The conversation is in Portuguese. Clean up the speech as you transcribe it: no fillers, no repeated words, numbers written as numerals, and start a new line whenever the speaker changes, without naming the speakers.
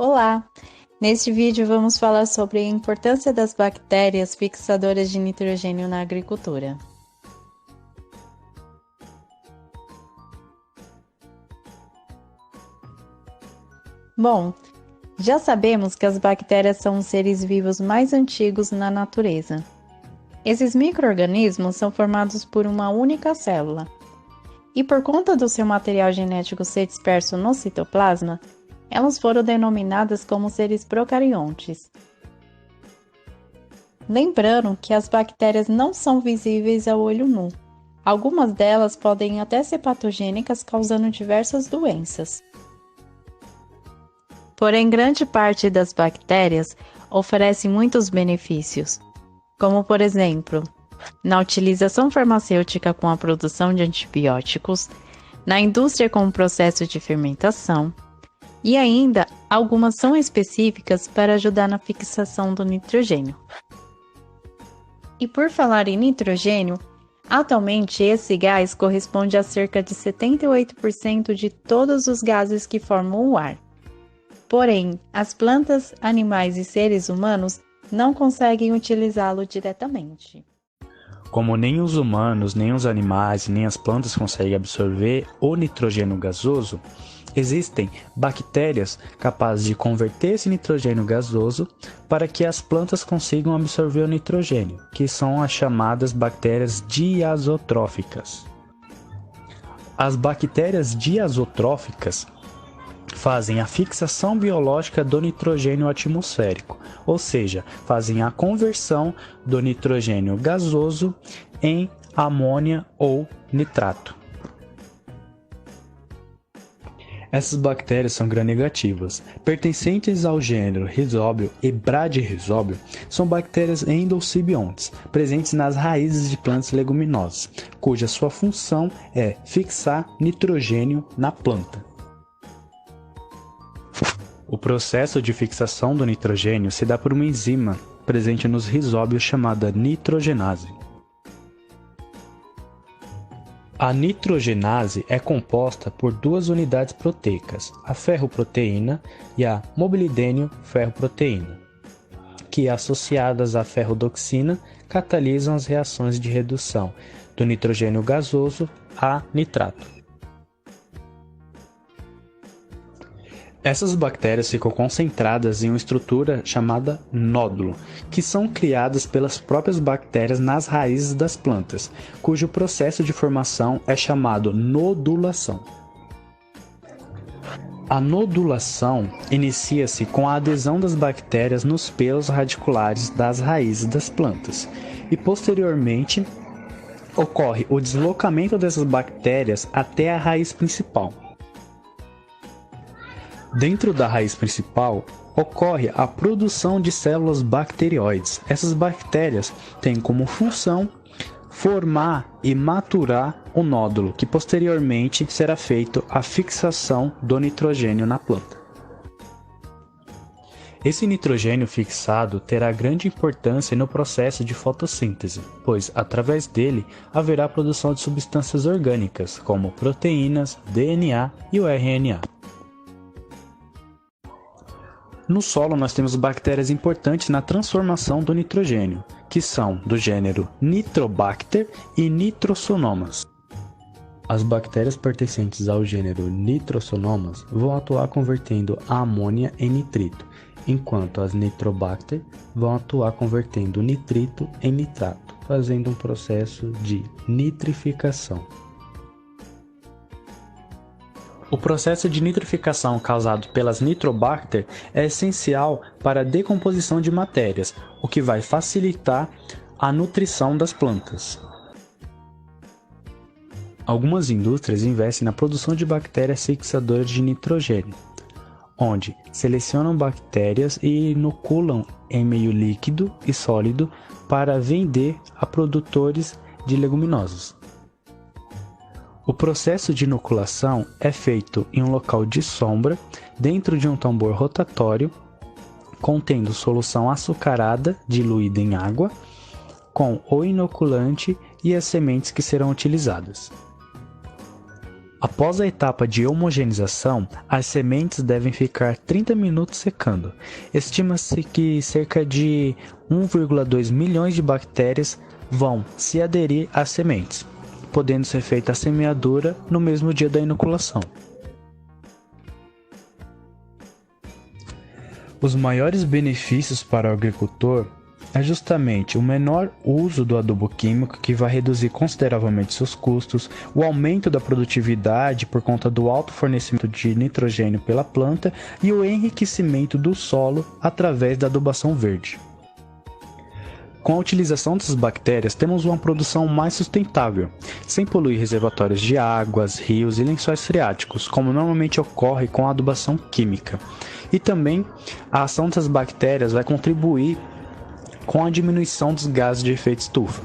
Olá! Neste vídeo vamos falar sobre a importância das bactérias fixadoras de nitrogênio na agricultura. Bom, já sabemos que as bactérias são os seres vivos mais antigos na natureza. Esses micro-organismos são formados por uma única célula. E por conta do seu material genético ser disperso no citoplasma, elas foram denominadas como seres procariontes. Lembrando que as bactérias não são visíveis ao olho nu. Algumas delas podem até ser patogênicas, causando diversas doenças. Porém, grande parte das bactérias oferece muitos benefícios, como por exemplo, na utilização farmacêutica com a produção de antibióticos, na indústria com o processo de fermentação, e ainda algumas são específicas para ajudar na fixação do nitrogênio. E por falar em nitrogênio, atualmente esse gás corresponde a cerca de 78% de todos os gases que formam o ar. Porém, as plantas, animais e seres humanos não conseguem utilizá-lo diretamente.
Como nem os humanos, nem os animais e nem as plantas conseguem absorver o nitrogênio gasoso, existem bactérias capazes de converter esse nitrogênio gasoso para que as plantas consigam absorver o nitrogênio, que são as chamadas bactérias diazotróficas. As bactérias diazotróficas fazem a fixação biológica do nitrogênio atmosférico, ou seja, fazem a conversão do nitrogênio gasoso em amônia ou nitrato. Essas bactérias são gram-negativas. Pertencentes ao gênero Rhizóbio e Bradyrhizóbio, são bactérias endossimbioses, presentes nas raízes de plantas leguminosas, cuja sua função é fixar nitrogênio na planta. O processo de fixação do nitrogênio se dá por uma enzima presente nos rizóbios chamada nitrogenase. A nitrogenase é composta por duas unidades proteicas, a ferroproteína e a mobilidênio-ferroproteína, que, associadas à ferrodoxina, catalisam as reações de redução do nitrogênio gasoso a nitrato. Essas bactérias ficam concentradas em uma estrutura chamada nódulo, que são criadas pelas próprias bactérias nas raízes das plantas, cujo processo de formação é chamado nodulação. A nodulação inicia-se com a adesão das bactérias nos pelos radiculares das raízes das plantas, e posteriormente ocorre o deslocamento dessas bactérias até a raiz principal. Dentro da raiz principal, ocorre a produção de células bacterióides. Essas bactérias têm como função formar e maturar o nódulo, que posteriormente será feito a fixação do nitrogênio na planta. Esse nitrogênio fixado terá grande importância no processo de fotossíntese, pois através dele haverá a produção de substâncias orgânicas, como proteínas, DNA e o RNA. No solo nós temos bactérias importantes na transformação do nitrogênio, que são do gênero Nitrobacter e Nitrosomonas. As bactérias pertencentes ao gênero Nitrosomonas vão atuar convertendo a amônia em nitrito, enquanto as Nitrobacter vão atuar convertendo o nitrito em nitrato, fazendo um processo de nitrificação. O processo de nitrificação causado pelas Nitrobacter é essencial para a decomposição de matérias, o que vai facilitar a nutrição das plantas. Algumas indústrias investem na produção de bactérias fixadoras de nitrogênio, onde selecionam bactérias e inoculam em meio líquido e sólido para vender a produtores de leguminosas. O processo de inoculação é feito em um local de sombra, dentro de um tambor rotatório, contendo solução açucarada diluída em água, com o inoculante e as sementes que serão utilizadas. Após a etapa de homogeneização, as sementes devem ficar 30 minutos secando. Estima-se que cerca de 1,2 milhões de bactérias vão se aderir às sementes, podendo ser feita a semeadura no mesmo dia da inoculação. Os maiores benefícios para o agricultor é justamente o menor uso do adubo químico, que vai reduzir consideravelmente seus custos, o aumento da produtividade por conta do alto fornecimento de nitrogênio pela planta e o enriquecimento do solo através da adubação verde. Com a utilização dessas bactérias, temos uma produção mais sustentável, sem poluir reservatórios de águas, rios e lençóis freáticos, como normalmente ocorre com a adubação química. E também a ação dessas bactérias vai contribuir com a diminuição dos gases de efeito estufa.